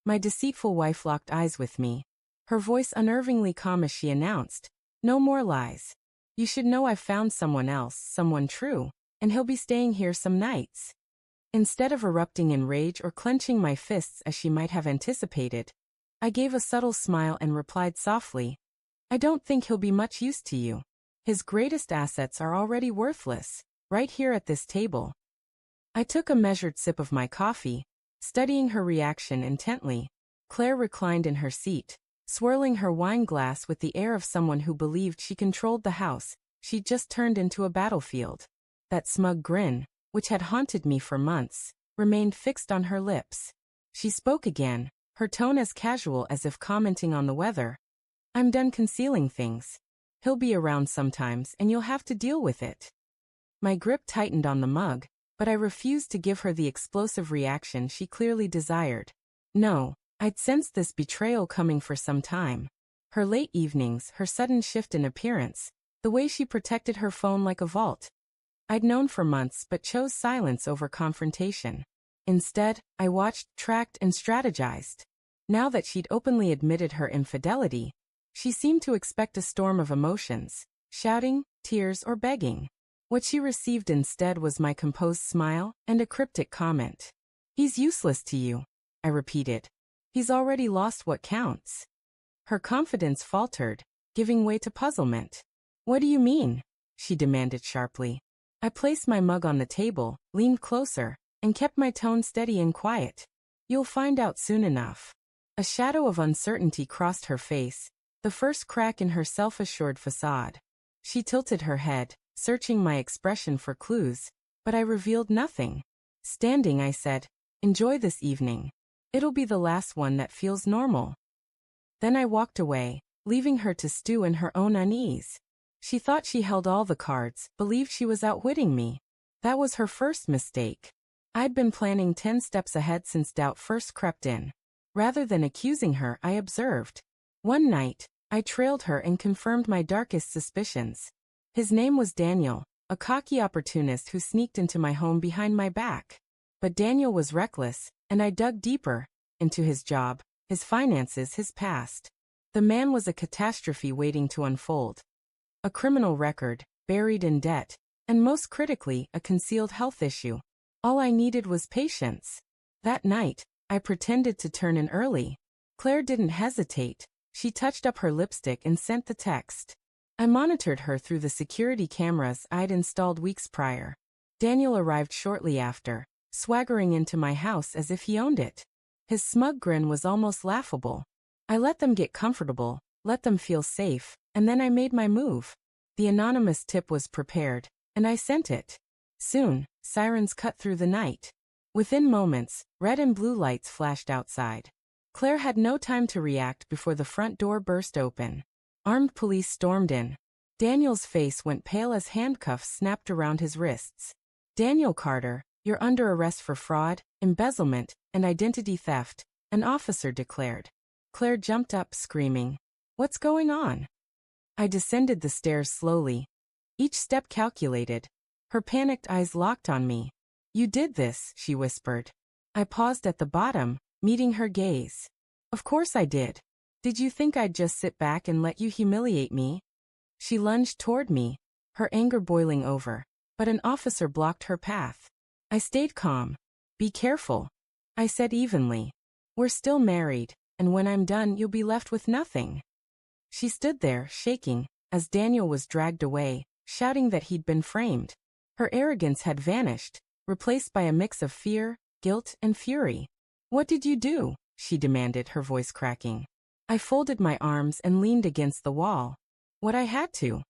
My deceitful wife locked eyes with me, her voice unnervingly calm as she announced, "No more lies. You should know I've found someone else, someone true, and he'll be staying here some nights." Instead of erupting in rage or clenching my fists as she might have anticipated, I gave a subtle smile and replied softly, "I don't think he'll be much use to you. His greatest assets are already worthless, right here at this table." I took a measured sip of my coffee, studying her reaction intently. Claire reclined in her seat, swirling her wine glass with the air of someone who believed she controlled the house she'd just turned into a battlefield. That smug grin, which had haunted me for months, remained fixed on her lips. She spoke again, her tone as casual as if commenting on the weather. "I'm done concealing things. He'll be around sometimes and you'll have to deal with it." My grip tightened on the mug, but I refused to give her the explosive reaction she clearly desired. No, I'd sensed this betrayal coming for some time. Her late evenings, her sudden shift in appearance, the way she protected her phone like a vault. I'd known for months but chose silence over confrontation. Instead, I watched, tracked, and strategized. Now that she'd openly admitted her infidelity, she seemed to expect a storm of emotions, shouting, tears, or begging. What she received instead was my composed smile and a cryptic comment. "He's useless to you," I repeated. "He's already lost what counts." Her confidence faltered, giving way to puzzlement. "What do you mean?" she demanded sharply. I placed my mug on the table, leaned closer, and kept my tone steady and quiet. "You'll find out soon enough." A shadow of uncertainty crossed her face, the first crack in her self-assured facade. She tilted her head, searching my expression for clues, but I revealed nothing. Standing, I said, "Enjoy this evening. It'll be the last one that feels normal." Then I walked away, leaving her to stew in her own unease. She thought she held all the cards, believed she was outwitting me. That was her first mistake. I'd been planning 10 steps ahead since doubt first crept in. Rather than accusing her, I observed. One night, I trailed her and confirmed my darkest suspicions. His name was Daniel, a cocky opportunist who sneaked into my home behind my back. But Daniel was reckless, and I dug deeper, into his job, his finances, his past. The man was a catastrophe waiting to unfold. A criminal record, buried in debt, and most critically, a concealed health issue. All I needed was patience. That night, I pretended to turn in early. Claire didn't hesitate. She touched up her lipstick and sent the text. I monitored her through the security cameras I'd installed weeks prior. Daniel arrived shortly after, swaggering into my house as if he owned it. His smug grin was almost laughable. I let them get comfortable, let them feel safe, and then I made my move. The anonymous tip was prepared, and I sent it. Soon, sirens cut through the night. Within moments, red and blue lights flashed outside. Claire had no time to react before the front door burst open. Armed police stormed in. Daniel's face went pale as handcuffs snapped around his wrists. "Daniel Carter, you're under arrest for fraud, embezzlement, and identity theft," an officer declared. Claire jumped up, screaming, "What's going on?" I descended the stairs slowly, each step calculated. Her panicked eyes locked on me. "You did this," she whispered. I paused at the bottom, meeting her gaze. "Of course I did. Did you think I'd just sit back and let you humiliate me?" She lunged toward me, her anger boiling over, but an officer blocked her path. I stayed calm. "Be careful," I said evenly. "We're still married, and when I'm done you'll be left with nothing." She stood there, shaking, as Daniel was dragged away, shouting that he'd been framed. Her arrogance had vanished, replaced by a mix of fear, guilt, and fury. "What did you do?" she demanded, her voice cracking. I folded my arms and leaned against the wall. What I had to.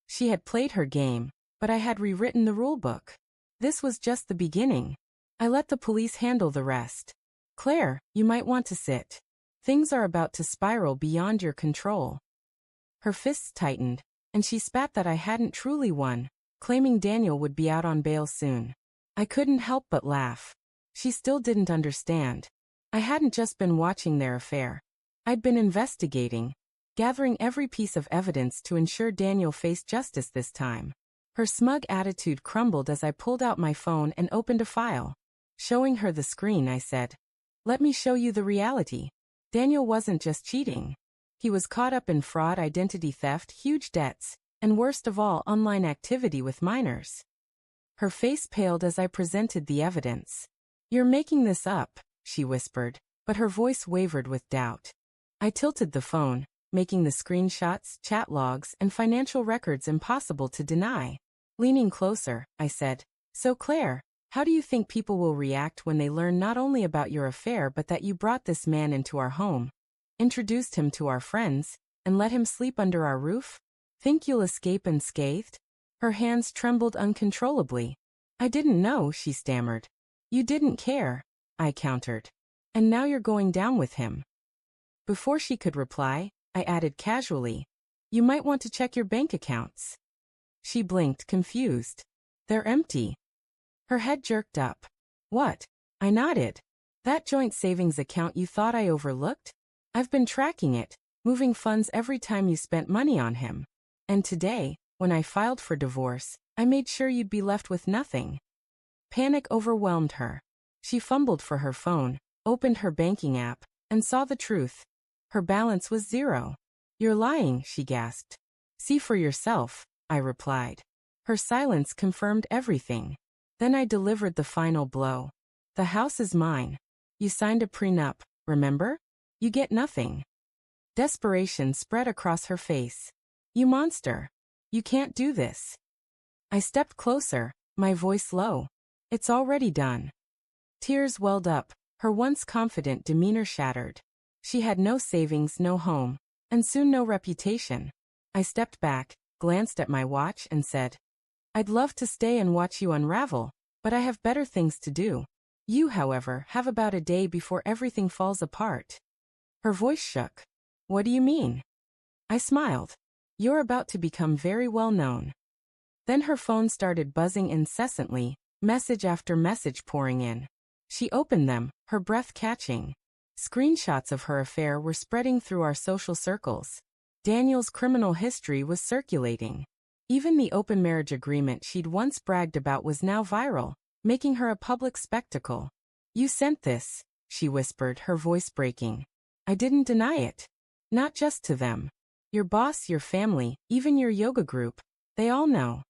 She had played her game, but I had rewritten the rulebook. This was just the beginning. I let the police handle the rest. "Claire, you might want to sit. Things are about to spiral beyond your control." Her fists tightened, and she spat that I hadn't truly won, claiming Daniel would be out on bail soon. I couldn't help but laugh. She still didn't understand. I hadn't just been watching their affair. I'd been investigating, gathering every piece of evidence to ensure Daniel faced justice this time. Her smug attitude crumbled as I pulled out my phone and opened a file. Showing her the screen, I said, Let me show you the reality. Daniel wasn't just cheating. He was caught up in fraud, identity theft, huge debts, and worst of all, online activity with minors. Her face paled as I presented the evidence. You're making this up, she whispered, but her voice wavered with doubt. I tilted the phone, making the screenshots, chat logs, and financial records impossible to deny. Leaning closer, I said, So Claire, how do you think people will react when they learn not only about your affair but that you brought this man into our home, introduced him to our friends, and let him sleep under our roof? Think you'll escape unscathed? Her hands trembled uncontrollably. I didn't know, she stammered. You didn't care, I countered. And now you're going down with him. Before she could reply, I added casually, You might want to check your bank accounts. She blinked, confused. They're empty. Her head jerked up. What? I nodded. That joint savings account you thought I overlooked? I've been tracking it, moving funds every time you spent money on him. And today, when I filed for divorce, I made sure you'd be left with nothing. Panic overwhelmed her. She fumbled for her phone, opened her banking app, and saw the truth. Her balance was zero. You're lying, she gasped. See for yourself, I replied. Her silence confirmed everything. Then I delivered the final blow. The house is mine. You signed a prenup, remember? You get nothing. Desperation spread across her face. You monster. You can't do this. I stepped closer, my voice low. It's already done. Tears welled up, her once confident demeanor shattered. She had no savings, no home, and soon no reputation. I stepped back, glanced at my watch, and said, I'd love to stay and watch you unravel, but I have better things to do. You, however, have about a day before everything falls apart. Her voice shook. What do you mean? I smiled. You're about to become very well known. Then her phone started buzzing incessantly, message after message pouring in. She opened them, her breath catching. Screenshots of her affair were spreading through our social circles. Daniel's criminal history was circulating. Even the open marriage agreement she'd once bragged about was now viral, making her a public spectacle. You sent this, she whispered, her voice breaking. I didn't deny it. Not just to them. Your boss, your family, even your yoga group, they all know.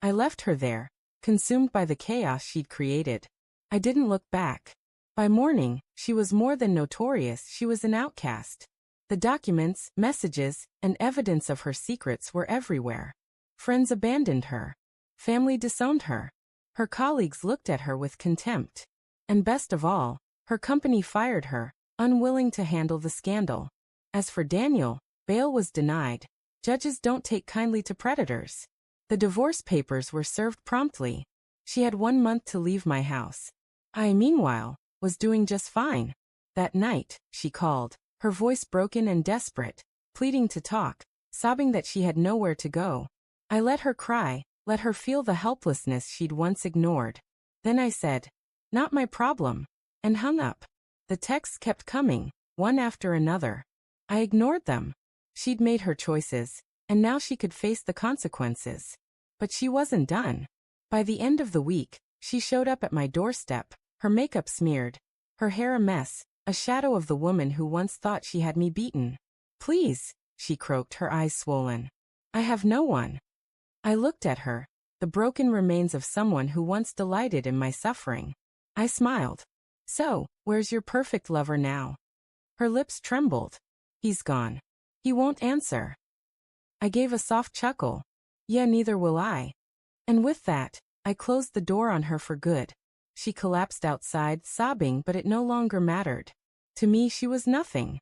I left her there, consumed by the chaos she'd created. I didn't look back. By morning, she was more than notorious, she was an outcast. The documents, messages, and evidence of her secrets were everywhere. Friends abandoned her. Family disowned her. Her colleagues looked at her with contempt. And best of all, her company fired her, unwilling to handle the scandal. As for Daniel, bail was denied. Judges don't take kindly to predators. The divorce papers were served promptly. She had 1 month to leave my house. I, meanwhile, was doing just fine. That night, she called, her voice broken and desperate, pleading to talk, sobbing that she had nowhere to go. I let her cry, let her feel the helplessness she'd once ignored. Then I said, Not my problem, and hung up. The texts kept coming, one after another. I ignored them. She'd made her choices, and now she could face the consequences. But she wasn't done. By the end of the week, she showed up at my doorstep, her makeup smeared, her hair a mess, a shadow of the woman who once thought she had me beaten. Please, she croaked, her eyes swollen. I have no one. I looked at her, the broken remains of someone who once delighted in my suffering. I smiled. So, where's your perfect lover now? Her lips trembled. He's gone. He won't answer. I gave a soft chuckle. Yeah, neither will I. And with that, I closed the door on her for good. She collapsed outside, sobbing, but it no longer mattered. To me, she was nothing.